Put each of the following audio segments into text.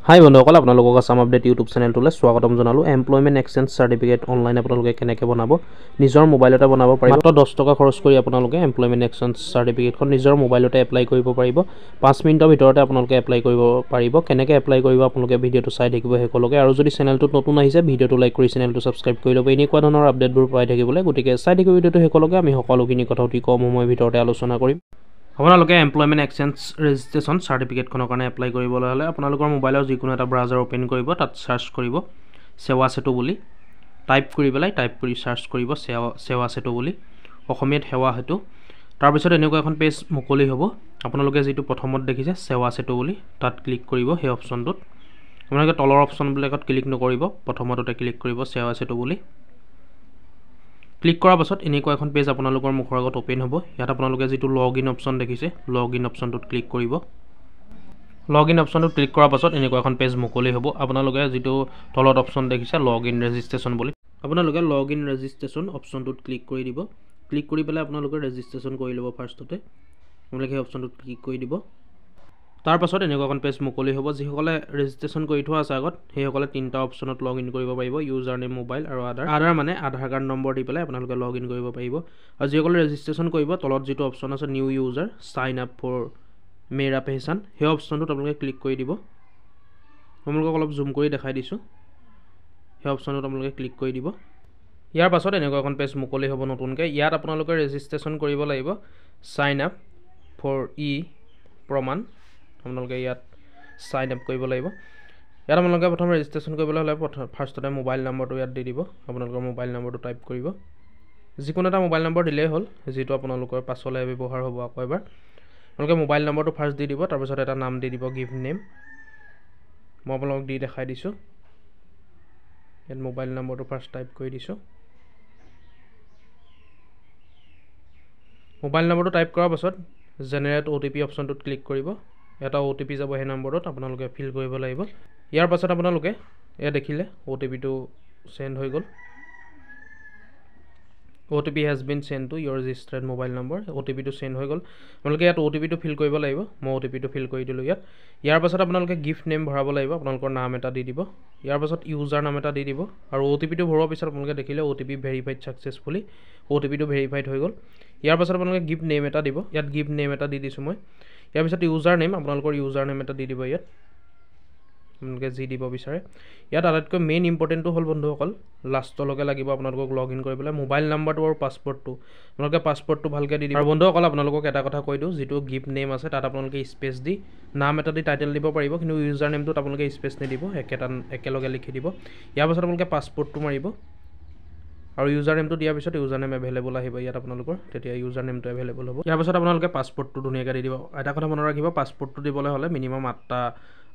হাই বন্ধুসকল, আপোনালোকক Assam update YouTube চেনেলটোলৈ স্বাগতম জনালোঁ। এমপ্লয়মেণ্ট এক্সচেঞ্জ চাৰ্টিফিকেট অনলাইন আপোনালোকে কেনেকৈ বনাব, নিজৰ মোবাইলতে বনাব পাৰিব। মাত্ৰ 10 টকা খৰচ কৰি আপোনালোকে এমপ্লয়মেণ্ট এক্সচেঞ্জ চাৰ্টিফিকেটখন নিজৰ মোবাইলতে এপ্লাই কৰিব পাৰিব। 5 মিনিটৰ ভিতৰতে আপোনালোকে এপ্লাই কৰিব পাৰিব। কেনেকৈ এপ্লাই কৰিব আপোনালোকে ভিডিঅ'টো চাই থাকিব শেষলৈকে। আৰু যদি চেনেলটোত নতুন আহিছে, ভিডিঅ'টো লাইক কৰি চেনেলটো ছাবস্ক্ৰাইব কৰি ল'ব এনেকুৱা ধৰণৰ আপডেটবোৰ পাই থাকিবলৈ। গতিকে চাই থাকিব ভিডিঅ'টো শেষলৈকে। আমি সকলোখিনি কথা অতি কম সময়ৰ ভিতৰতে আলোচনা কৰিম। আপোনালোকে এমপ্লয়মেণ্ট এক্সচেঞ্জ ৰেজিষ্ট্ৰেশ্যন চাৰ্টিফিকেটখনৰ কাৰণে এপ্লাই কৰিবলৈ হ'লে আপোনালোকৰ মোবাইলৰ যিকোনো এটা ব্ৰাউজাৰ অ'পেন কৰিব, তাত চাৰ্চ কৰিব সেৱা সেতু বুলি টাইপ কৰি চাৰ্চ কৰিব সেৱা সেতু বুলি, অসমীয়াত সেৱা সেতু। তাৰপিছত এনেকুৱা এখন পেজ মুকলি হ'ব। আপোনালোকে যিটো প্ৰথমত দেখিছে সেৱা সেতু বুলি, তাত ক্লিক কৰিব। সেই অপশ্যনটোত আপোনালোকে তলৰ অপশ্যনবিলাকত ক্লিক নকৰিব, প্ৰথমতে ক্লিক কৰিব সেৱা সেতু বুলি। ক্লিক কৰাৰ পাছত এনেকুৱা এখন পেজ আপোনালোকৰ মুখৰ আগত অ'পেন হ'ব। ইয়াত আপোনালোকে যিটো লগ ইন অপশ্যন দেখিছে, লগ ইন অপশ্যনটোত ক্লিক কৰিব। লগ ইন অপশ্যনটোত ক্লিক কৰাৰ পাছত এনেকুৱা এখন পেজ মুকলি হ'ব। আপোনালোকে যিটো তলত অপশ্যন দেখিছে লগ ইন ৰেজিষ্ট্ৰেশ্যন বুলি, আপোনালোকে লগ ইন ৰেজিষ্ট্ৰেশ্যন অপশ্যনটোত ক্লিক কৰি দিব। ক্লিক কৰি পেলাই আপোনালোকে ৰেজিষ্ট্ৰেশ্যন কৰি ল'ব। ফাৰ্ষ্টতে আপোনালোকে সেই অপশ্যনটোত ক্লিক কৰি দিব। তাৰপাছত এনেকুৱা এখন পেজ মুকলি হ'ব। যিসকলে ৰেজিষ্ট্ৰেশ্যন কৰি থোৱা আছে আগত, সেইসকলে 3টা অপশ্যনত লগ ইন কৰিব পাৰিব, ইউজাৰ নেম, মোবাইল আৰু আধাৰ মানে আধাৰ কাৰ্ড নম্বৰ দি পেলাই আপোনালোকে লগ ইন কৰিব পাৰিব। আৰু যিসকলে ৰেজিষ্ট্ৰেশ্যন কৰিব, তলত যিটো অপশ্যন আছে new user sign up for Mera Pehchan, সেই অপশ্যনটোত আপোনালোকে ক্লিক কৰি দিব। আপোনালোকক অলপ জুম কৰি দেখাই দিছোঁ। সেই অপশ্যনটোত আপোনালোকে ক্লিক কৰি দিব। ইয়াৰ পাছত এনেকুৱা এখন পেজ মুকলি হ'ব নতুনকৈ। ইয়াত আপোনালোকে ৰেজিষ্ট্ৰেশ্যন কৰিব লাগিব চাইন আপ ফৰ প্ৰমাণ। আপোনালোকে ইয়াত চাইন আপ কৰিব লাগিব। ইয়াত আপোনালোকে প্ৰথম ৰেজিষ্ট্ৰেশ্যন কৰিবলৈ হ'লে ফাৰ্ষ্টতে মোবাইল নম্বৰটো ইয়াত দি দিব। আপোনালোকৰ মোবাইল নম্বৰটো টাইপ কৰিব। যিকোনো এটা মোবাইল নম্বৰ দিলেই হ'ল, যিটো আপোনালোকৰ পাছলৈ ব্যৱহাৰ হ'ব আকৌ এবাৰ। আপোনালোকে মোবাইল নম্বৰটো ফাৰ্ষ্ট দি দিব, তাৰপিছত এটা নাম দি দিব, গিভ নেম। মই আপোনালোকক দি দেখাই দিছোঁ। ইয়াত মোবাইল নম্বৰটো ফাৰ্ষ্ট টাইপ কৰি দিছোঁ। মোবাইল নম্বৰটো টাইপ কৰাৰ পাছত জেনেৰেট OTP অপশ্যনটোত ক্লিক কৰিব। এটা OTP যাব, সেই নম্বৰটোত আপোনালোকে ফিল কৰিব লাগিব। ইয়াৰ পাছত আপোনালোকে এয়া দেখিলে OTPটো চেণ্ড হৈ গ'ল। OTP has been send to your registered mobile number. OTPটো চেণ্ড হৈ গ'ল। আপোনালোকে ইয়াত OTPটো ফিল কৰিব লাগিব। মই OTPটো ফিল কৰি দিলোঁ ইয়াত। ইয়াৰ পাছত আপোনালোকে গিফ্ট নেম ভৰাব লাগিব। আপোনালোকৰ নাম এটা দি দিব। ইয়াৰ পাছত ইউজাৰ নাম এটা দি দিব। আৰু OTPটো ভৰোৱাৰ পিছত আপোনালোকে দেখিলে OTP ভেৰিফাইড ছাকচেছফুলি, OTPটো ভেৰিফাইড হৈ গ'ল। ইয়াৰ পাছত আপোনালোকে গিফ্ট নেম এটা দিব। ইয়াত গিফ্ট নেম এটা দি দিছোঁ মই। ইয়াৰ পিছত ইউজাৰ নেম, আপোনালোকৰ ইউজাৰ নেম এটা দি দিব ইয়াত, আপোনালোকে যি দিব বিচাৰে। ইয়াত আটাইতকৈ মেইন ইম্পৰ্টেণ্টটো হ'ল বন্ধুসকল, লাষ্টলৈকে লাগিব আপোনালোকক লগ ইন কৰিবলৈ মোবাইল নাম্বাৰটো আৰু পাছপৰ্টটো। আপোনালোকে পাছপৰ্টটো ভালকৈ দি দিব। আৰু বন্ধুসকল আপোনালোকক এটা কথা কৈ দিওঁ, যিটো গিফ্ট নেম আছে তাত আপোনালোকে স্পেচ দি নাম এটা দি টাইটেল দিব পাৰিব, কিন্তু ইউজাৰ নেমটোত আপোনালোকে স্পেচ নিদিব, একেলগে লিখি দিব। ইয়াৰ পাছত আপোনালোকে পাছপৰ্টটো মাৰিব আৰু ইউজাৰ নেমটো দিয়াৰ পিছত ইউজাৰ নেম এভেইলেবল আহিব ইয়াত আপোনালোকৰ, তেতিয়া ইউজাৰ নেমটো এভেইলেবল হ'ব। ইয়াৰ পাছত আপোনালোকে পাছপৰ্টটো ধুনীয়াকৈ দি দিব। এটা কথা মনত ৰাখিব, পাছপৰ্টটো দিবলৈ হ'লে মিনিমাম 8টা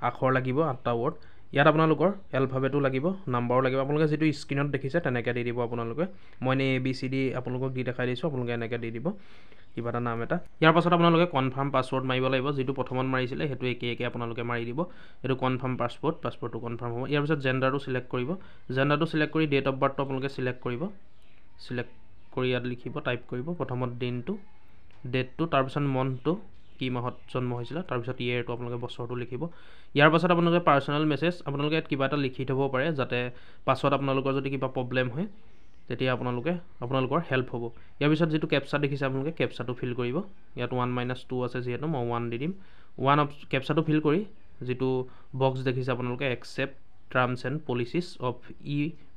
আখৰ লাগিব, 8টা ৱৰ্ড। ইয়াত আপোনালোকৰ এলফাবেটো লাগিব, নাম্বাৰো লাগিব। আপোনালোকে যিটো স্ক্ৰীণত দেখিছে তেনেকৈ দি দিব আপোনালোকে। মই এনে ABCD আপোনালোকক দি দেখাই দিছোঁ, আপোনালোকে এনেকৈ দি দিব কিবা এটা নাম এটা। ইয়াৰ পাছত আপোনালোকে কনফাৰ্ম পাছৱৰ্ড মাৰিব লাগিব। যিটো প্ৰথমত মাৰিছিলে সেইটো একে আপোনালোকে মাৰি দিব। এইটো কনফাৰ্ম পাছৱৰ্ডটো কনফাৰ্ম হ'ব। ইয়াৰ পিছত জেণ্ডাৰটো চিলেক্ট কৰিব। জেণ্ডাৰটো চিলেক্ট কৰি ডেট অফ বাৰ্থটো আপোনালোকে চিলেক্ট কৰিব। চিলেক্ট কৰি ইয়াত লিখিব, টাইপ কৰিব প্ৰথমত দিনটো, ডেটটো, তাৰপিছত মন্থটো, কি মাহত জন্ম হৈছিলে, তাৰপিছত ইয়েৰটো আপোনালোকে বছৰটো লিখিব। ইয়াৰ পাছত আপোনালোকে পাৰ্চনেল মেছেজ আপোনালোকে ইয়াত কিবা এটা লিখি থ'ব পাৰে, যাতে পাছত আপোনালোকৰ যদি কিবা প্ৰব্লেম হয় তেতিয়া আপোনালোকৰ হেল্প হ'ব। ইয়াৰ পিছত যিটো কেপচা দেখিছে আপোনালোকে কেপচাটো ফিল কৰিব। ইয়াত 1-2 আছে, যিহেতু মই 1 দি দিম। কেপচাটো ফিল কৰি যিটো বক্স দেখিছে আপোনালোকে accept terms and policies of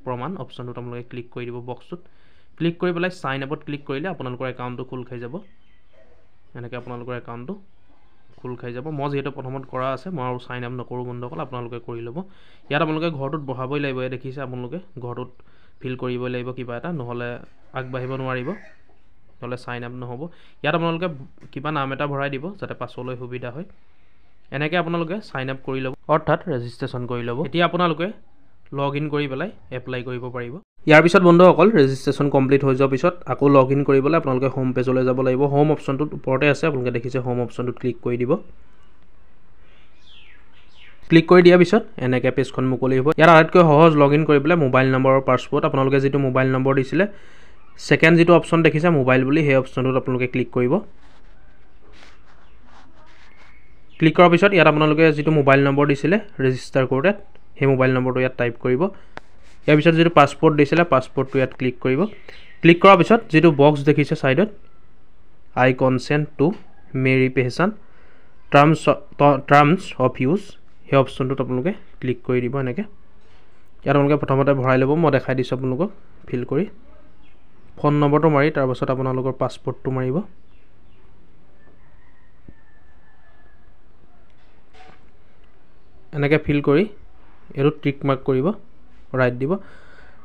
প্ৰমাণ অপশ্যনটোত আপোনালোকে ক্লিক কৰি দিব। বক্সটোত ক্লিক কৰি পেলাই চাইন আপত ক্লিক কৰিলে আপোনালোকৰ একাউণ্টটো খোল খাই যাব। এনেকৈ আপোনালোকৰ একাউণ্টটো খোল খাই যাব। মই যিহেতু প্ৰথমত কৰা আছে, মই আৰু চাইন আপ নকৰোঁ বন্ধুসকল, আপোনালোকে কৰি ল'ব। ইয়াত আপোনালোকে ঘৰটোত বহাবই লাগিব। এই দেখিছে আপোনালোকে ঘৰটোত ফিল কৰিবই লাগিব কিবা এটা, নহ'লে আগবাঢ়িব নোৱাৰিব, নহ'লে চাইন আপ নহ'ব। ইয়াত আপোনালোকে কিবা নাম এটা ভৰাই দিব, যাতে পাছলৈ সুবিধা হয়। এনেকৈ আপোনালোকে চাইন আপ কৰি ল'ব, অৰ্থাৎ ৰেজিষ্ট্ৰেশ্যন কৰি ল'ব। এতিয়া আপোনালোকে লগ ইন কৰি পেলাই এপ্লাই কৰিব পাৰিব। ইয়াৰ পিছত বন্ধুসকল ৰেজিষ্ট্ৰেশ্যন কমপ্লিট হৈ যোৱাৰ পিছত আকৌ লগ ইন কৰিবলৈ আপোনালোকে হোম পেজলৈ যাব লাগিব। হোম অপশ্যনটোত ওপৰতে আছে, আপোনালোকে দেখিছে হোম অপশ্যনটোত ক্লিক কৰি দিব। ক্লিক কৰি দিয়াৰ পিছত এনেকৈ পেজখন মুকলি হ'ব। ইয়াত আটাইতকৈ সহজ লগ ইন কৰিবলৈ মোবাইল নম্বৰ আৰু পাছৱৰ্ড। আপোনালোকে যিটো মোবাইল নম্বৰ দিছিলে, ছেকেণ্ড যিটো অপশ্যন দেখিছে মোবাইল বুলি, সেই অপশ্যনটোত আপোনালোকে ক্লিক কৰিব। ক্লিক কৰাৰ পিছত ইয়াত আপোনালোকে যিটো মোবাইল নম্বৰ দিছিলে ৰেজিষ্টাৰ কৰোঁতে সেই মোবাইল নম্বৰটো ইয়াত টাইপ কৰিব। ইয়াৰ পিছত যিটো পাছপোৰ্ট দিছিলে পাছপোৰ্টটো ইয়াত ক্লিক কৰিব। ক্লিক কৰাৰ পিছত যিটো বক্স দেখিছে ছাইডত I consent to verification terms of use সেই অপশ্যনটোত আপোনালোকে ক্লিক কৰি দিব। এনেকৈ ইয়াত আপোনালোকে প্ৰথমতে ভৰাই ল'ব, মই দেখাই দিছোঁ আপোনালোকক ফিল কৰি। ফোন নম্বৰটো মাৰি তাৰপাছত আপোনালোকৰ পাছপোৰ্টটো মাৰিব। এনেকৈ ফিল কৰি এইটো টিক মাৰ্ক কৰিব, ৰাইট দিব।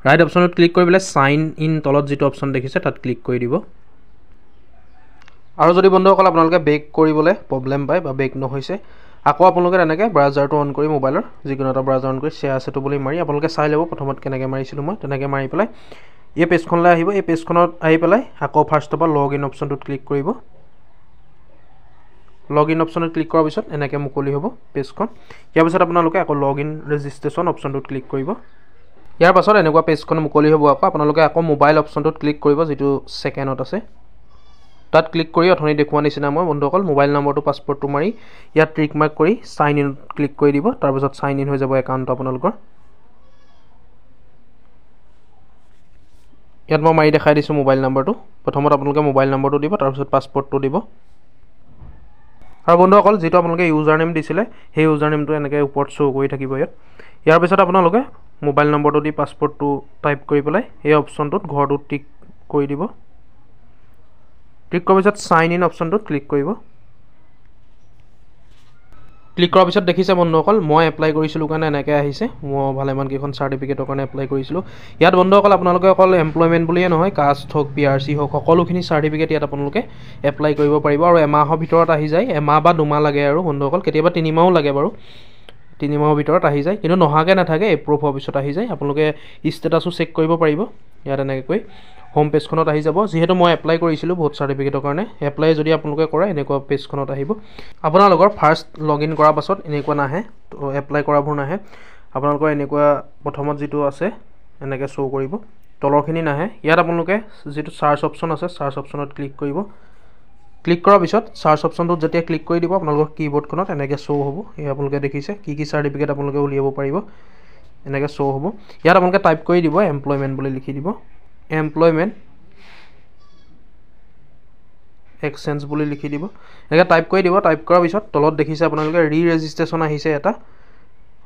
ৰাইট অপশ্যনত ক্লিক কৰি পেলাই চাইন ইন তলত যিটো অপশ্যন দেখিছে তাত ক্লিক কৰি দিব। আৰু যদি বন্ধুসকল আপোনালোকে বেক কৰিবলৈ প্ৰব্লেম পায় বা বেক নহৈছে, আকৌ আপোনালোকে তেনেকৈ ব্ৰাউজাৰটো অন কৰি মোবাইলৰ যিকোনো এটা ব্ৰাউজাৰ অন কৰি শ্বেয়াৰ আছে বুলি মাৰি আপোনালোকে চাই ল'ব প্ৰথমত কেনেকৈ মাৰিছিলোঁ মই। তেনেকৈ মাৰি পেলাই এই পেজখনলৈ আহিব। এই পেজখনত আহি পেলাই আকৌ ফাৰ্ষ্টৰ পৰা লগ ইন অপশ্যনটোত ক্লিক কৰিব। লগ ইন অপশ্যনত ক্লিক কৰাৰ পিছত এনেকৈ মুকলি হ'ব পেজখন। ইয়াৰ পিছত আপোনালোকে আকৌ লগ ইন ৰেজিষ্ট্ৰেশ্যন অপশ্যনটোত ক্লিক কৰিব। ইয়াৰ পাছত এনেকুৱা পেজখন মুকলি হ'ব। আকৌ আপোনালোকে আকৌ মোবাইল অপশ্যনটোত ক্লিক কৰিব, যিটো ছেকেণ্ডত আছে তাত ক্লিক কৰি অথনি দেখুওৱা নিচিনা মই বন্ধুসকল মোবাইল নম্বৰটো পাছপোৰ্টটো মাৰি ইয়াত টিক মাৰ্ক কৰি চাইন ইনত ক্লিক কৰি দিব। তাৰপিছত চাইন ইন হৈ যাব একাউণ্টটো আপোনালোকৰ। ইয়াত মই মাৰি দেখাই দিছোঁ মোবাইল নম্বৰটো। প্ৰথমত আপোনালোকে মোবাইল নম্বৰটো দিব, তাৰপিছত পাছপোৰ্টটো দিব। আৰু বন্ধুসকল যিটো আপোনালোকে ইউজাৰ নেম দিছিলে সেই ইউজাৰ নেমটো এনেকৈ ওপৰত শ্ব' কৰি থাকিব ইয়াত। ইয়াৰ পিছত আপোনালোকে মোবাইল নম্বৰটো দি পাছপোৰ্টটো টাইপ কৰি পেলাই এই অপশ্যনটোত ঘৰটোত টিক কৰি দিব। ক্লিক কৰাৰ পিছত চাইন ইন অপশ্যনটোত ক্লিক কৰিব। ক্লিক কৰাৰ পিছত দেখিছে বন্ধুসকল মই এপ্লাই কৰিছিলোঁ কাৰণে এনেকৈ আহিছে। মই ভালেমানকেইখন চাৰ্টিফিকেটৰ কাৰণে এপ্লাই কৰিছিলোঁ। ইয়াত বন্ধুসকল আপোনালোকে অকল এমপ্লয়মেণ্ট বুলিয়ে নহয়, কাষ্ট হওক PRC হওক সকলোখিনি চাৰ্টিফিকেট ইয়াত আপোনালোকে এপ্লাই কৰিব পাৰিব। আৰু এমাহৰ ভিতৰত আহি যায়, এমাহ বা 2 মাহ লাগে আৰু বন্ধুসকল, কেতিয়াবা 3 মাহো লাগে বাৰু। 3 মাহৰ ভিতৰত আহি যায়, কিন্তু নহাকৈ নাথাকে, এপ্ৰুভ হোৱাৰ পিছত আহি যায়। আপোনালোকে ষ্টেটাছো চেক কৰিব পাৰিব ইয়াত এনেকৈ। হোম পেজখনত আহি যাব। যিহেতু মই এপ্লাই কৰিছিলোঁ বহুত চাৰ্টিফিকেটৰ কাৰণে, এপ্লাই যদি আপোনালোকে কৰে এনেকুৱা পেজখনত আহিব। আপোনালোকৰ ফাৰ্ষ্ট লগ ইন কৰাৰ পাছত এনেকুৱা নাহে, তো এপ্লাই কৰাবোৰ নাহে। আপোনালোকৰ এনেকুৱা প্ৰথমত যিটো আছে এনেকৈ শ্ব' কৰিব, তলৰখিনি নাহে। ইয়াত আপোনালোকে যিটো চাৰ্চ অপশ্যন আছে চাৰ্চ অপশ্যনত ক্লিক কৰিব। ক্লিক কৰাৰ পিছত চাৰ্চ অপশ্যনটোত যেতিয়া ক্লিক কৰি দিব আপোনালোকৰ কীবৰ্ডখনত এনেকৈ শ্ব' হ'ব। এই আপোনালোকে দেখিছে কি চাৰ্টিফিকেট আপোনালোকে উলিয়াব পাৰিব, এনেকৈ শ্ব' হ'ব। ইয়াত আপোনালোকে টাইপ কৰি দিব এমপ্লয়মেণ্ট বুলি লিখি দিব, এমপ্লয়মেণ্ট এক্সচেঞ্জ বুলি লিখি দিব। এনেকৈ টাইপ কৰি দিব। টাইপ কৰাৰ পিছত তলত দেখিছে আপোনালোকে ৰেজিষ্ট্ৰেশ্যন আহিছে এটা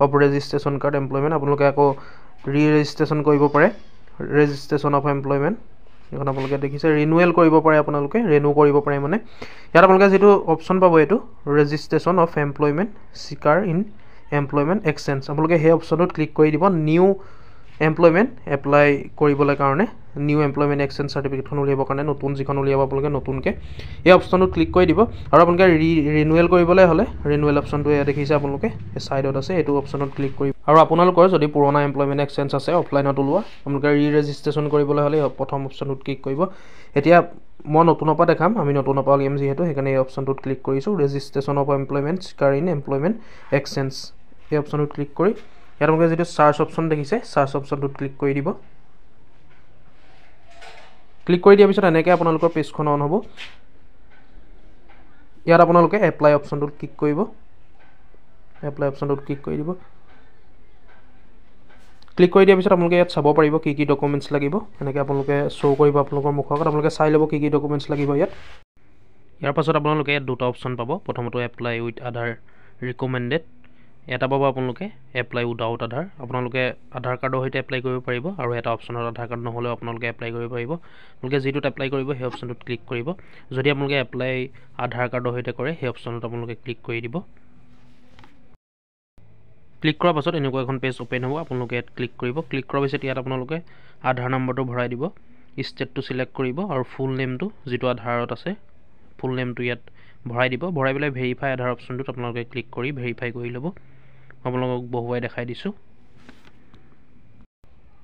অফ ৰেজিষ্ট্ৰেশ্যন কাৰ্ড এমপ্লয়মেণ্ট। আপোনালোকে আকৌ ৰেজিষ্ট্ৰেশ্যন কৰিব পাৰে, ৰেজিষ্ট্ৰেশ্যন অফ এমপ্লয়মেণ্ট এখন আপোনালোকে দেখিছে। ৰিনুৱেল কৰিব পাৰে, আপোনালোকে ৰিনিউ কৰিব পাৰে মানে। ইয়াত আপোনালোকে যিটো অপশ্যন পাব এইটো ৰেজিষ্ট্ৰেশ্যন অফ এমপ্লয়মেণ্ট চিকাৰ ইন এমপ্লয়মেণ্ট এক্সচেঞ্জ, আপোনালোকে সেই অপশ্যনটোত ক্লিক কৰি দিব। নিউ এমপ্লয়মেণ্ট এপ্লাই কৰিবলৈ কাৰণে, নিউ এমপ্লয়মেণ্ট এক্সচেঞ্জ চাৰ্টিফিকেটখন উলিয়াবৰ কাৰণে নতুন যিখন উলিয়াব আপোনালোকে নতুনকৈ এই অপশ্যনটোত ক্লিক কৰি দিব। আৰু আপোনালোকে ৰিনুৱেল কৰিবলৈ হ'লে ৰিনুৱেল অপশ্যনটো এয়া দেখিছে আপোনালোকে এই ছাইডত আছে, এইটো অপশ্যনত ক্লিক কৰিব। আৰু আপোনালোকৰ যদি পুৰণা এমপ্লয়মেণ্ট এক্সচেঞ্জ আছে অফলাইনত ওলোৱা, আপোনালোকে ৰেজিষ্ট্ৰেশ্যন কৰিবলৈ হ'লে প্ৰথম অপশ্যনটোত ক্লিক কৰিব। এতিয়া মই নতুনৰ পৰা দেখাম, আমি নতুনৰ পৰা উলিয়াম যিহেতু, সেইকাৰণে এই অপশ্যনটোত ক্লিক কৰিছোঁ। ৰেজিষ্ট্ৰেশ্যন অফ এমপ্লয়মেণ্ট চিকাৰ ইন এমপ্লয়মেণ্ট এক্সচেঞ্জ এই অপশ্যনটোত ক্লিক কৰি ইয়াত আপোনালোকে যিটো চাৰ্চ অপশ্যন দেখিছে চাৰ্চ অপশ্যনটোত ক্লিক কৰি দিব। ক্লিক কৰি দিয়াৰ পিছত এনেকৈ আপোনালোকৰ পেজখন অন হ'ব। ইয়াত আপোনালোকে এপ্লাই অপশ্যনটোত ক্লিক কৰিব, এপ্লাই অপশ্যনটোত ক্লিক কৰি দিব। ক্লিক কৰি দিয়াৰ পিছত আপোনালোকে ইয়াত চাব পাৰিব কি ডকুমেণ্টছ লাগিব, এনেকৈ আপোনালোকে শ্ব' কৰিব আপোনালোকৰ মুখৰ আগত। আপোনালোকে চাই ল'ব কি ডকুমেণ্টছ লাগিব ইয়াত। ইয়াৰ পাছত আপোনালোকে ইয়াত দুটা অপশ্যন পাব। প্ৰথমতে এপ্লাই উইথ আধাৰ ৰিকমেণ্ডেড, এটা পাব আপোনালোকে এপ্লাই উইদাউট আধাৰ, আপোনালোকে আধাৰ কাৰ্ডৰ সৈতে এপ্লাই কৰিব পাৰিব। আৰু এটা অপশ্যনত আধাৰ কাৰ্ড নহ'লেও আপোনালোকে এপ্লাই কৰিব পাৰিব। আপোনালোকে যিটোত এপ্লাই কৰিব সেই অপশ্যনটোত ক্লিক কৰিব। যদি আপোনালোকে এপ্লাই আধাৰ কাৰ্ডৰ সৈতে কৰে সেই অপশ্যনত আপোনালোকে ক্লিক কৰি দিব। ক্লিক কৰাৰ পাছত এনেকুৱা এখন পেজ অ'পেন হ'ব, আপোনালোকে ইয়াত ক্লিক কৰিব। ক্লিক কৰাৰ পিছত ইয়াত আপোনালোকে আধাৰ নম্বৰটো ভৰাই দিব, ষ্টেটটো চিলেক্ট কৰিব আৰু ফুল নেমটো যিটো আধাৰত আছে ফুল নেমটো ইয়াত ভৰাই দিব। ভৰাই পেলাই ভেৰিফাই আধাৰ অপশ্যনটোত আপোনালোকে ক্লিক কৰি ভেৰিফাই কৰি ল'ব। আপোনালোকক বহুৱাই দেখাই দিছোঁ।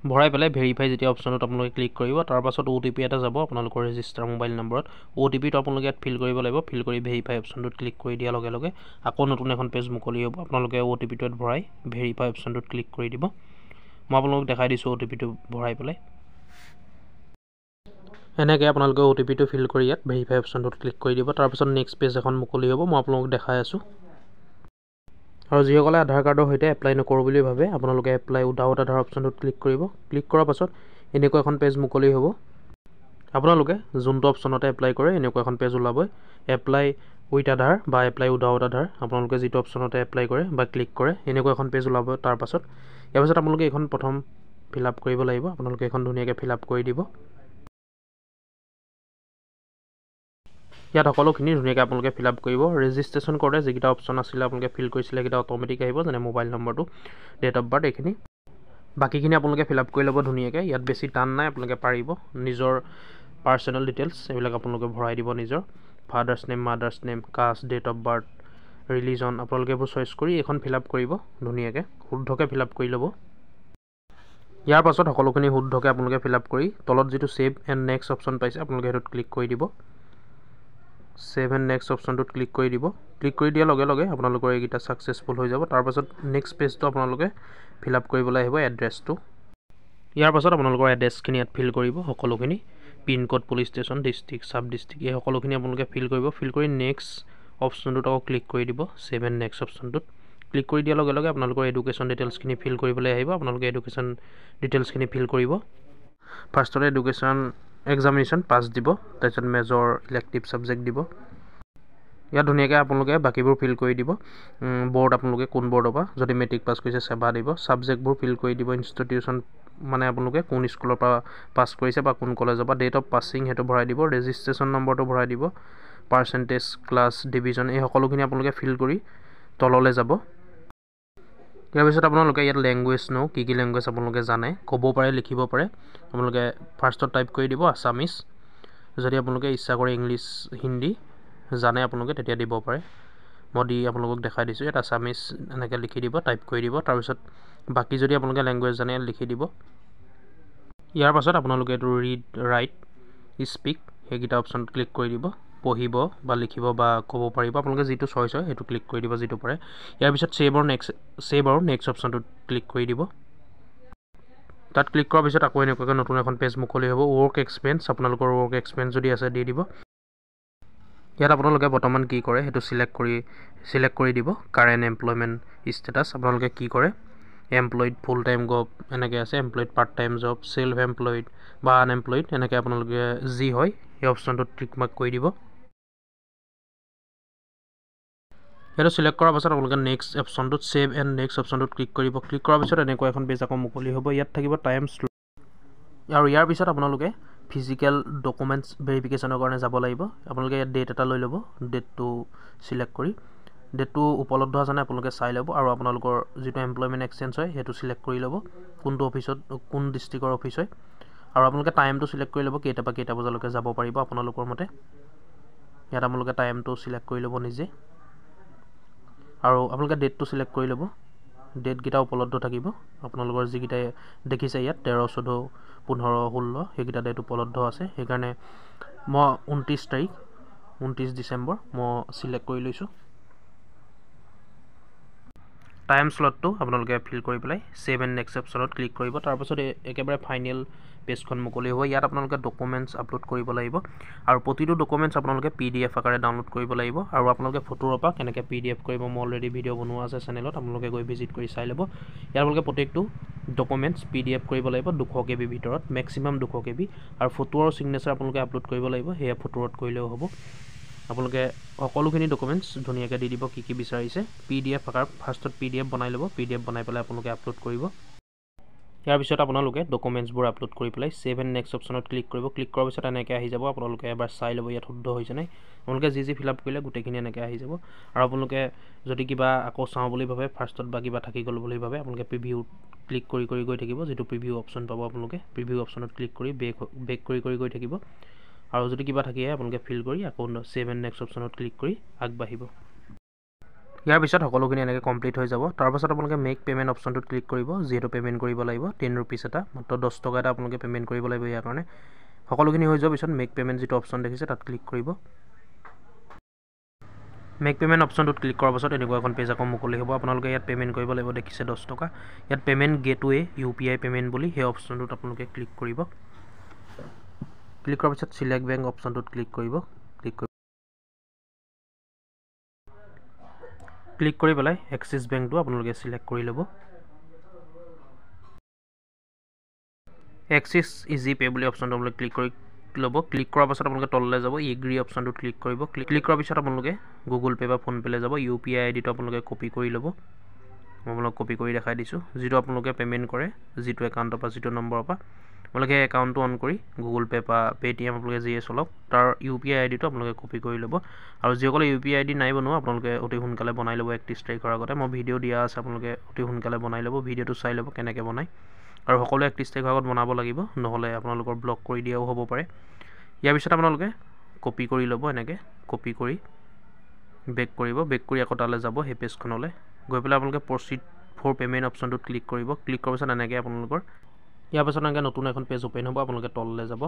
ভৰাই পেলাই ভেৰিফাই যেতিয়া অপশ্যনত আপোনালোকে ক্লিক কৰিব, তাৰপাছত OTP এটা যাব আপোনালোকৰ ৰেজিষ্টাৰ মোবাইল নম্বৰত। OTPটো আপোনালোকে ইয়াত ফিল কৰিব লাগিব। ফিল কৰি ভেৰিফাই অপশ্যনটোত ক্লিক কৰি দিয়াৰ লগে লগে আকৌ নতুন এখন পেজ মুকলি হ'ব। আপোনালোকে OTPটো ইয়াত ভৰাই ভেৰিফাই অপশ্যনটোত ক্লিক কৰি দিব। মই আপোনালোকক দেখাই দিছোঁ OTPটো ভৰাই পেলাই। এনেকৈ আপোনালোকে OTPটো ফিল কৰি ইয়াত ভেৰিফাই অপশ্যনটোত ক্লিক কৰি দিব। তাৰপিছত নেক্সট পেজ এখন মুকলি হ'ব, মই আপোনালোকক দেখাই আছোঁ। আৰু যিসকলে আধাৰ কাৰ্ডৰ সৈতে এপ্লাই নকৰোঁ বুলি ভাবে আপোনালোকে এপ্লাই উইদাউট আধাৰ অপশ্যনটোত ক্লিক কৰিব। ক্লিক কৰাৰ পাছত এনেকুৱা এখন পেজ মুকলি হ'ব। আপোনালোকে যোনটো অপশ্যনতে এপ্লাই কৰে এনেকুৱা এখন পেজ ওলাবই। এপ্লাই উইথ আধাৰ বা এপ্লাই উইদাউট আধাৰ আপোনালোকে যিটো অপশ্যনতে এপ্লাই কৰে বা ক্লিক কৰে এনেকুৱা এখন পেজ ওলাব। ইয়াৰ পাছত আপোনালোকে এইখন প্ৰথম ফিল আপ কৰিব লাগিব। আপোনালোকে এখন ধুনীয়াকৈ ফিল আপ কৰি দিব। ইয়াত সকলোখিনি ধুনীয়াকৈ আপোনালোকে ফিল আপ কৰিব। ৰেজিষ্ট্ৰেশ্যন কৰোঁতে যিকেইটা অপশ্যন আছিলে আপোনালোকে ফিল কৰিছিলে সেইকেইটা অট'মেটিক আহিব, যেনে মোবাইল নম্বৰটো, ডেট অফ বাৰ্থ, এইখিনি। বাকীখিনি আপোনালোকে ফিল আপ কৰি ল'ব ধুনীয়াকৈ। ইয়াত বেছি টান নাই, আপোনালোকে পাৰিব। নিজৰ পাৰ্চনেল ডিটেইলছ এইবিলাক আপোনালোকে ভৰাই দিব নিজৰ। Father's name, mother's name, caste, date of birth, religion আপোনালোকে এইবোৰ চইচ কৰি এইখন ফিল আপ কৰিব ধুনীয়াকৈ, শুদ্ধকৈ ফিল আপ কৰি ল'ব। ইয়াৰ পাছত সকলোখিনি শুদ্ধকৈ আপোনালোকে ফিল আপ কৰি তলত যিটো ছেভ এণ্ড নেক্সট অপশ্যন পাইছে আপোনালোকে সেইটোত ক্লিক কৰি দিব। ছেভ এণ্ড নেক্সট অপশ্যনটোত ক্লিক কৰি দিব। ক্লিক কৰি দিয়াৰ লগে লগে আপোনালোকৰ এইকেইটা ছাকচেছফুল হৈ যাব। তাৰপাছত নেক্সট পেজটো আপোনালোকে ফিল আপ কৰিবলৈ আহিব, এড্ৰেছটো। ইয়াৰ পাছত আপোনালোকৰ এড্ৰেছখিনি ইয়াত ফিল কৰিব সকলোখিনি। Pin code, police station, district, চাব ডিষ্ট্ৰিক্ট এই সকলোখিনি আপোনালোকে ফিল কৰিব। ফিল কৰি নেক্সট অপশ্যনটোত আকৌ ক্লিক কৰি দিব, ছেভ এণ্ড নেক্সট অপশ্যনটোত। ক্লিক কৰি দিয়াৰ লগে লগে আপোনালোকৰ এডুকেশ্যন ডিটেইলছখিনি ফিল কৰিবলৈ আহিব। আপোনালোকে এডুকেশ্যন ডিটেইলছখিনি ফিল কৰিব। ফাৰ্ষ্টতে এডুকেশ্যন এক্সামিনেশ্যন পাছ দিব, তাৰপিছত মেজৰ ইলেক্টিভ ছাবজেক্ট দিব। ইয়াত ধুনীয়াকৈ আপোনালোকে বাকীবোৰ ফিল কৰি দিব। বৰ্ড আপোনালোকে কোন বৰ্ডৰ পৰা, যদি মেট্ৰিক পাছ কৰিছে চেবা দিব। ছাবজেক্টবোৰ ফিল কৰি দিব, ইনষ্টিটিউশ্যন মানে আপোনালোকে কোন স্কুলৰ পৰা পাছ কৰিছে বা কোন কলেজৰ পৰা, ডেট অফ পাছিং সেইটো ভৰাই দিব, ৰেজিষ্ট্ৰেশ্যন নম্বৰটো ভৰাই দিব, পাৰ্চেণ্টেজ, ক্লাছ, ডিভিজন এই সকলোখিনি আপোনালোকে ফিল কৰি তললৈ যাব। ইয়াৰ পিছত আপোনালোকে ইয়াত লেংগুৱেজ কি কি লেংগুৱেজ আপোনালোকে জানে, ক'ব পাৰে, লিখিব পাৰে। আপোনালোকে ফাৰ্ষ্টত টাইপ কৰি দিব আছামিছ। যদি আপোনালোকে ইচ্ছা কৰে ইংলিছ, হিন্দী জানে আপোনালোকে তেতিয়া দিব পাৰে। মই আপোনালোকক দেখাই দিছোঁ। ইয়াত আছামিছ এনেকৈ লিখি দিব, টাইপ কৰি দিব। তাৰপিছত বাকী যদি আপোনালোকে লেংগুৱেজ জানে লিখি দিব। ইয়াৰ পাছত আপোনালোকে এইটো ৰিড, ৰাইট, স্পীক সেইকেইটা অপশ্যনত ক্লিক কৰি দিব। পঢ়িব বা লিখিব বা ক'ব পাৰিব, আপোনালোকে যিটো চইচ হয় সেইটো ক্লিক কৰি দিব, যিটো পাৰে। ইয়াৰ পিছত ছেভ আৰু নেক্সট অপশ্যনটোত ক্লিক কৰি দিব। তাত ক্লিক কৰাৰ পিছত আকৌ এনেকুৱাকৈ নতুন এখন পেজ মুকলি হ'ব। ৱৰ্ক এক্সপেৰিয়েঞ্চ, আপোনালোকৰ ৱৰ্ক এক্সপেৰিয়েঞ্চ যদি আছে দি দিব। ইয়াত আপোনালোকে বৰ্তমান কি কৰে সেইটো চিলেক্ট কৰি দিব। কাৰেণ্ট এমপ্লয়মেণ্ট ষ্টেটাছ আপোনালোকে কি কৰে, এমপ্লয়ড, ফুল টাইম জব এনেকৈ আছে, employed, part time job, self employed বা আনএমপ্লয়ড এনেকৈ আপোনালোকে যি হয় সেই অপশ্যনটোত টিক মাৰ্ক কৰি দিব। সেইটো চিলেক্ট কৰাৰ পাছত আপোনালোকে নেক্সট অপশ্যনটোত ছেভ এণ্ড নেক্সট অপশ্যনটোত ক্লিক কৰিব। ক্লিক কৰাৰ পিছত এনেকুৱা এখন পেজ আকৌ মুকলি হ'ব। ইয়াত থাকিব টাইম স্লট আৰু ইয়াৰ পিছত আপোনালোকে ফিজিকেল ডকুমেণ্টছ ভেৰিফিকেশ্যনৰ কাৰণে যাব লাগিব। আপোনালোকে ইয়াত ডেট এটা লৈ ল'ব, ডেটটো চিলেক্ট কৰি ডেটটো উপলব্ধ আছে নাই আপোনালোকে চাই ল'ব। আৰু আপোনালোকৰ যিটো এমপ্লয়মেণ্ট এক্সচেঞ্জ হয় সেইটো চিলেক্ট কৰি ল'ব, কোনটো অফিচত, কোন ডিষ্ট্ৰিক্টৰ অফিচ হয়। আৰু আপোনালোকে টাইমটো চিলেক্ট কৰি ল'ব, কেইটাৰ পৰা কেইটা বজালৈকে যাব পাৰিব আপোনালোকৰ মতে। ইয়াত আপোনালোকে টাইমটো চিলেক্ট কৰি ল'ব নিজে। আৰু আপোনালোকে ডেটটো চিলেক্ট কৰি ল'ব, ডেটকেইটা উপলব্ধ থাকিব আপোনালোকৰ যিকেইটাই দেখিছে ইয়াত 13, 14, 15, 16 সেইকেইটা ডেট উপলব্ধ আছে। সেইকাৰণে মই 29 ডিচেম্বৰ মই চিলেক্ট কৰি লৈছোঁ। টাইম স্লটটো আপোনালোকে ফিল কৰি পেলাই ছেভ এণ্ড নেক্সট অপশ্যনত ক্লিক কৰিব। তাৰপাছত একেবাৰে ফাইনেল পেজখন মুকলি হ'ব। ইয়াত আপোনালোকে ডকুমেণ্টছ আপলোড কৰিব লাগিব আৰু প্ৰতিটো ডকুমেণ্টছ আপোনালোকে PDF আকাৰে ডাউনলোড কৰিব লাগিব। আৰু আপোনালোকে ফটোৰ পৰা কেনেকৈ PDF কৰিব মই অলৰেডি ভিডিঅ' বনোৱা আছে চেনেলত, আপোনালোকে গৈ ভিজিট কৰি চাই ল'ব। ইয়াত আপোনালোকে প্ৰত্যেকটো ডকুমেণ্টছ PDF কৰিব লাগিব 200 KB ভিতৰত, মেক্সিমাম 200 KB। আৰু ফটো আৰু ছিগনেচাৰ আপোনালোকে আপলোড কৰিব লাগিব, সেয়া ফটোত কৰিলেও হ'ব। আপোনালোকে সকলোখিনি ডকুমেণ্টছ ধুনীয়াকৈ দি দিব কি কি বিচাৰিছে। PDF আকাৰ ফাৰ্ষ্টত PDF বনাই ল'ব, PDF বনাই পেলাই আপোনালোকে আপলোড কৰিব। ইয়াৰ পিছত আপোনালোকে ডকুমেণ্টছবোৰ আপলোড কৰি পেলাই ছেভ এণ্ড নেক্সট অপশ্যনত ক্লিক কৰিব। ক্লিক কৰাৰ পিছত এনেকৈ আহি যাব, আপোনালোকে এবাৰ চাই ল'ব ইয়াত শুদ্ধ হৈছে নাই। আপোনালোকে যি ফিল আপ কৰিলে গোটেইখিনি এনেকৈ আহি যাব। আৰু আপোনালোকে যদি কিবা আকৌ চাওঁ বুলি ভাবে, ফাৰ্ষ্টত বা কিবা থাকি গ'ল বুলি ভাবে, আপোনালোকে প্ৰিভিউত ক্লিক কৰি গৈ থাকিব, যিটো প্ৰিভিউ অপশ্যন পাব আপোনালোকে। প্ৰিভিউ অপশ্যনত ক্লিক কৰি বেক কৰি গৈ থাকিব। আৰু যদি কিবা থাকে আপোনালোকে ফিল কৰি আকৌ ছেভ এণ্ড নেক্সট অপশ্যনত ক্লিক কৰি আগবাঢ়িব। ইয়াৰ পিছত সকলোখিনি এনেকৈ কমপ্লিট হৈ যাব। তাৰপাছত আপোনালোকে মেক পে'মেণ্ট অপশ্যনটোত ক্লিক কৰিব, যিহেতু পে'মেণ্ট কৰিব লাগিব 10 ৰুপিজ এটা, মাত্ৰ 10 টকা এটা আপোনালোকে পে'মেণ্ট কৰিব লাগিব। ইয়াৰ কাৰণে সকলোখিনি হৈ যোৱাৰ পিছত মেক পে'মেণ্ট যিটো অপশ্যন দেখিছে তাত ক্লিক কৰিব। মেক পে'মেণ্ট অপশ্যনটোত ক্লিক কৰাৰ পাছত এনেকুৱা এখন পেজ আকৌ মুকলি হ'ব। আপোনালোকে ইয়াত পে'মেণ্ট কৰিব লাগিব, দেখিছে 10 টকা। ইয়াত পে'মেণ্ট গেটৱে UPI পে'মেণ্ট বুলি সেই অপশ্যনটোত আপোনালোকে ক্লিক কৰিব। ক্লিক কৰাৰ পিছত চিলেক্ট বেংক অপশ্যনটোত ক্লিক কৰিব। ক্লিক কৰি পেলাই এক্সিছ বেংকটো আপোনালোকে সিলেক্ট কৰি ল'ব এক্সিছ ইজি পে বুলি অপশ্যনটো আপোনালোকে ক্লিক কৰি ল'ব ক্লিক কৰাৰ পাছত আপোনালোকে তললৈ যাব এগ্ৰি অপশ্যনটোত ক্লিক কৰিব ক্লিক কৰাৰ পিছত আপোনালোকে গুগল পে বা ফোন পেলৈ যাব UPI আইডিটো আপোনালোকে কপি কৰি ল'ব মই আপোনালোক কপি কৰি দেখাই দিছোঁ যিটো আপোনালোকে পে'মেণ্ট কৰে যিটো একাউণ্টৰ পৰা যিটো নম্বৰৰ পৰা আপোনালোকে একাউণ্টটো অন কৰি গুগল পে বা পেটিএম আপোনালোকে যিয়ে চলক তাৰ UPI আইডিটো আপোনালোকে কপি কৰি ল'ব আৰু যিসকলে UPI আইডি নাই বনোৱা আপোনালোকে অতি সোনকালে বনাই ল'ব 31 তাৰিখৰ আগতে মই ভিডিঅ' দিয়া আছে আপোনালোকে অতি সোনকালে বনাই ল'ব ভিডিঅ'টো চাই ল'ব কেনেকৈ বনায় আৰু সকলোৱে 31 তাৰিখৰ আগত বনাব লাগিব নহ'লে আপোনালোকৰ ব্লক কৰি দিয়াও হ'ব পাৰে ইয়াৰ পিছত আপোনালোকে কপি কৰি ল'ব এনেকৈ কপি কৰি বেক কৰিব বেক কৰি আকৌ তালৈ যাব সেই পেজখনলৈ গৈ পেলাই আপোনালোকে প্ৰচিড ফৰ পে'মেণ্ট অপশ্যনটোত ক্লিক কৰিব ক্লিক কৰাৰ পিছত এনেকৈ আপোনালোকৰ ইয়াৰ পাছত এনেকৈ নতুন এখন পেজ অ'পেন হ'ব আপোনালোকে তললৈ যাব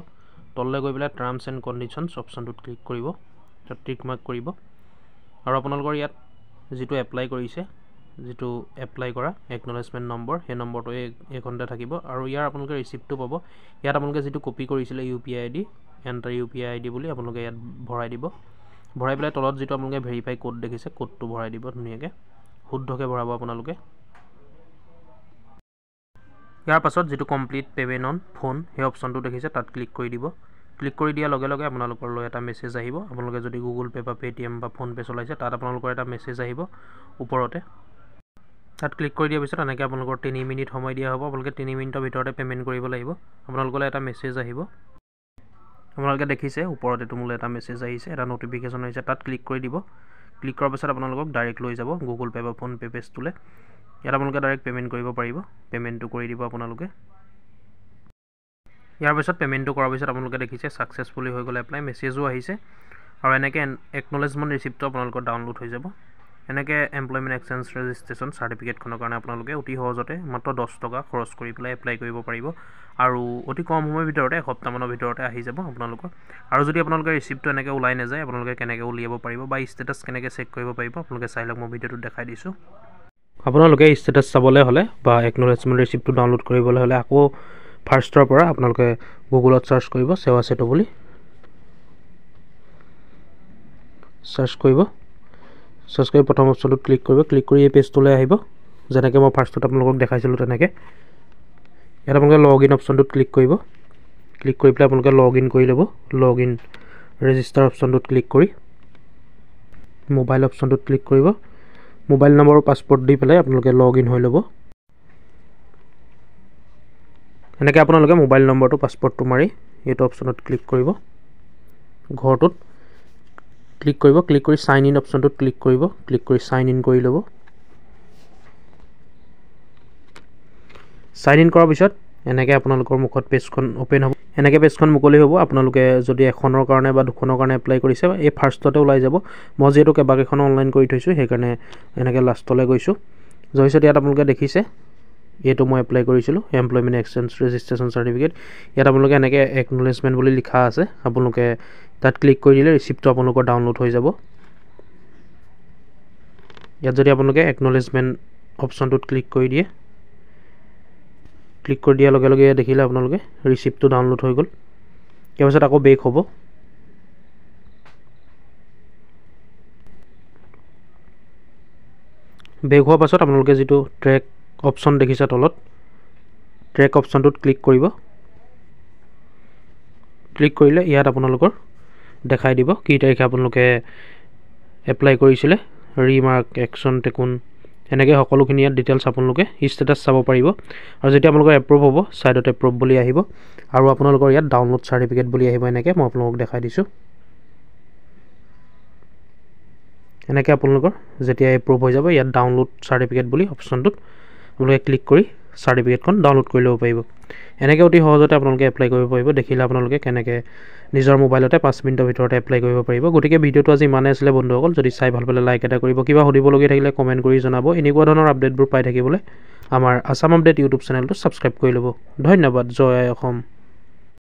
তললৈ গৈ পেলাই টাৰ্মছ এণ্ড কণ্ডিশ্যনছ অপশ্যনটোত ক্লিক কৰিব তাত টিক মাৰ্ক কৰিব আৰু আপোনালোকৰ ইয়াত যিটো এপ্লাই কৰিছে যিটো এপ্লাই কৰা একনলেজমেণ্ট নম্বৰ সেই নম্বৰটো এইখনতে থাকিব আৰু ইয়াৰ আপোনালোকে ৰিচিপ্টটো পাব ইয়াত আপোনালোকে যিটো কপি কৰিছিলে UPI ID enter UPI ID বুলি আপোনালোকে ইয়াত ভৰাই দিব ভৰাই পেলাই তলত যিটো আপোনালোকে ভেৰিফাই কোড দেখিছে কোডটো ভৰাই দিব ধুনীয়াকৈ শুদ্ধকৈ ভৰাব আপোনালোকে ইয়াৰ পাছত যিটো কমপ্লিট পে'মেণ্ট অন ফোন সেই অপশ্যনটো দেখিছে তাত ক্লিক কৰি দিব ক্লিক কৰি দিয়াৰ লগে লগে আপোনালোকলৈ এটা মেছেজ আহিব আপোনালোকে যদি গুগল পে' বা পেটিএম বা ফোন পে' চলাইছে তাত আপোনালোকৰ এটা মেছেজ আহিব ওপৰতে তাত ক্লিক কৰি দিয়াৰ পিছত এনেকৈ আপোনালোকৰ 3 মিনিট সময় দিয়া হ'ব আপোনালোকে 3 মিনিটৰ ভিতৰতে পে'মেণ্ট কৰিব লাগিব আপোনালোকলৈ এটা মেছেজ আহিব আপোনালোকে দেখিছে ওপৰতে তোমালৈ এটা মেছেজ আহিছে এটা নটিফিকেশ্যন আহিছে তাত ক্লিক কৰি দিব ক্লিক কৰাৰ পাছত আপোনালোকক ডাইৰেক্ট লৈ যাব গুগল পে' বা ফোন পে' পেজটোলৈ ইয়াত আপোনালোকে ডাইৰেক্ট পে'মেণ্ট কৰিব পাৰিব পে'মেণ্টটো কৰি দিব আপোনালোকে ইয়াৰ পিছত পে'মেণ্টটো কৰাৰ পিছত আপোনালোকে দেখিছে ছাকচেছফুলি হৈ গ'ল এপ্লাই মেছেজো আহিছে আৰু এনেকৈ একনলেজমেণ্ট ৰিচিপ্টটো আপোনালোকৰ ডাউনলোড হৈ যাব এনেকৈ এমপ্লয়মেণ্ট এক্সচেঞ্জ ৰেজিষ্ট্ৰেশ্যন চাৰ্টিফিকেটখনৰ কাৰণে আপোনালোকে অতি সহজতে মাত্ৰ 10 টকা খৰচ কৰি পেলাই এপ্লাই কৰিব পাৰিব আৰু অতি কম সময়ৰ ভিতৰতে এসপ্তাহমানৰ ভিতৰতে আহি যাব আপোনালোকৰ আৰু যদি আপোনালোকে ৰিচিপ্টটো এনেকৈ ওলাই নাযায় আপোনালোকে কেনেকৈ উলিয়াব পাৰিব বা ষ্টেটাছ কেনেকৈ চেক কৰিব পাৰিব আপোনালোকে চাই লওক মই ভিডিঅ'টোত দেখাই দিছোঁ আপোনালোকে ষ্টেটাছ চাবলৈ হ'লে বা একনলেজমেণ্ট ৰিচিপ্টটো ডাউনলোড কৰিবলৈ হ'লে আকৌ ফাৰ্ষ্টৰ পৰা আপোনালোকে গুগলত চাৰ্চ কৰিব সেৱা সেতু বুলি চাৰ্চ কৰিব সাৰ্চ কৰি প্ৰথম অপশ্যনটোত ক্লিক কৰিব ক্লিক কৰি এই পেজটোলৈ আহিব যেনেকৈ মই ফাৰ্ষ্টত আপোনালোকক দেখাইছিলোঁ তেনেকৈ ইয়াত আপোনালোকে লগইন অপশ্যনটোত ক্লিক কৰিব ক্লিক কৰি পেলাই আপোনালোকে লগইন কৰি ল'ব লগইন ৰেজিষ্টাৰ অপশ্যনটোত ক্লিক কৰি মোবাইল অপশ্যনটোত ক্লিক কৰিব মোবাইল নম্বৰ আৰু পাছপৰ্ট দি পেলাই আপোনালোকে লগইন হৈ ল'ব এনেকৈ আপোনালোকে মোবাইল নম্বৰটো পাছপৰ্টটো মাৰি এইটো অপশ্যনত ক্লিক কৰিব ঘৰটোত ক্লিক কৰিব ক্লিক কৰি সাইন ইন অপশ্যনটোত ক্লিক কৰিব ক্লিক কৰি সাইন ইন কৰি ল'ব সাইন ইন কৰাৰ পিছত এনেকৈ আপোনালোকৰ মুখত পেজখন ওপেন হ'ব এনেকৈ পেজখন মুকলি হ'ব আপোনালোকে যদি এখনৰ কাৰণে বা দুখনৰ কাৰণে এপ্লাই কৰিছে এই ফাৰ্ষ্টতে ওলাই যাব মই যিহেতু কেইবাকেইখনো অনলাইন কৰি থৈছোঁ সেইকাৰণে এনেকৈ লাষ্টলৈ গৈছোঁ যোৱাৰ পিছত ইয়াত আপোনালোকে দেখিছে এইটো মই এপ্লাই কৰিছিলোঁ এমপ্লয়মেণ্ট এক্সচেঞ্জ ৰেজিষ্ট্ৰেশ্যন চাৰ্টিফিকেট ইয়াত আপোনালোকে এনেকৈ একনলেজমেণ্ট বুলি লিখা আছে আপোনালোকে তাত ক্লিক কৰি দিলে ৰিচিপ্টটো আপোনালোকৰ ডাউনলোড হৈ যাব ইয়াত যদি আপোনালোকে একনলেজমেণ্ট অপশ্যনটোত ক্লিক কৰি দিয়ে ক্লিক কৰি দিয়াৰ লগে লগে দেখিলে আপোনালোকে ৰিচিপ্টটো ডাউনলোড হৈ গ'ল ইয়াৰ পিছত আকৌ বেক হ'ব বেক হোৱাৰ পাছত আপোনালোকে যিটো ট্ৰেক অপশ্যন দেখিছে তলত ট্ৰেক অপশ্যনটোত ক্লিক কৰিব ক্লিক কৰিলে ইয়াত আপোনালোকৰ দেখাই দিব কি তাৰিখে আপোনালোকে এপ্লাই কৰিছিলে ৰিমাৰ্ক একশ্যন টেকুন এনেকৈ সকলোখিনি ইয়াত ডিটেইলছ আপোনালোকে ষ্টেটাছ চাব পাৰিব আৰু যেতিয়া আপোনালোকৰ এপ্ৰুভ হ'ব ছাইডত এপ্ৰুভ বুলি আহিব আৰু আপোনালোকৰ ইয়াত ডাউনলোড চাৰ্টিফিকেট বুলি আহিব এনেকৈ মই আপোনালোকক দেখাই দিছোঁ এনেকৈ আপোনালোকৰ যেতিয়া এপ্ৰুভ হৈ যাব ইয়াত ডাউনলোড চাৰ্টিফিকেট বুলি অপশ্যনটোত আপোনালোকে ক্লিক কৰি চাৰ্টিফিকেটখন ডাউনলোড কৰি ল'ব পাৰিব এনেকৈ অতি সহজতে আপোনালোকে এপ্লাই কৰিব পাৰিব দেখিলে আপোনালোকে কেনেকৈ নিজৰ মোবাইলতে 5 মিনিটৰ ভিতৰতে এপ্লাই কৰিব পাৰিব গতিকে ভিডিঅ'টো আজি ইমানেই আছিলে বন্ধুসকল যদি চাই ভাল পালে লাইক এটা কৰিব কিবা সুধিবলগীয়া থাকিলে কমেণ্ট কৰি জনাব এনেকুৱা ধৰণৰ আপডেটবোৰ পাই থাকিবলৈ আমাৰ আসাম আপডেট ইউটিউব চেনেলটো ছাবস্ক্ৰাইব কৰি ল'ব ধন্যবাদ জয় অসম